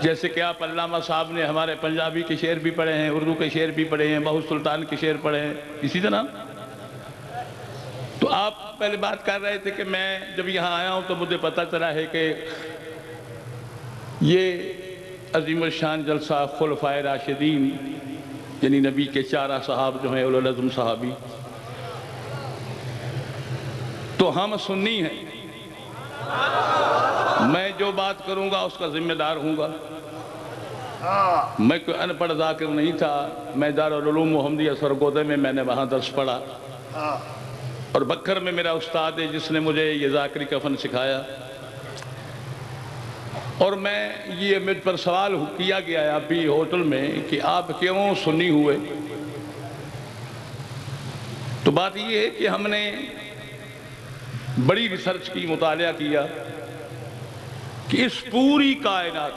جیسے کہ آپ علامہ صاحب نے ہمارے پنجابی کے شعر بھی پڑھے ہیں، اردو کے شعر بھی پڑھے ہیں، بہو سلطان کے شعر پڑھے ہیں، اسی طرح تو آپ پہلے بات کر رہے تھے کہ میں جب یہاں آیا ہوں تو مجھے پتہ چلا ہے کہ یہ عظیم الشان جلسہ خلفائے راشدین یعنی نبی کے چارہ صحاب جو ہیں اولو العزم صحابی، تو ہم سنی ہیں، میں جو بات کروں گا اس کا ذمہ دار ہوں گا۔ میں کوئی ان پڑھ ذاکر نہیں تھا، میں دارالعلوم محمدیہ سرگودے میں نے وہاں درس پڑھا، اور بکر میں میرا استاد ہے جس نے مجھے یہ ذاکری کفن سکھایا، اور میں یہ مجھ پر سوال کیا گیا ہے ابھی ہوٹل میں کہ آپ کیوں سنی ہوئے؟ تو بات یہ ہے کہ ہم نے بڑی ریسرچ کی، مطالعہ کیا کہ اس پوری کائنات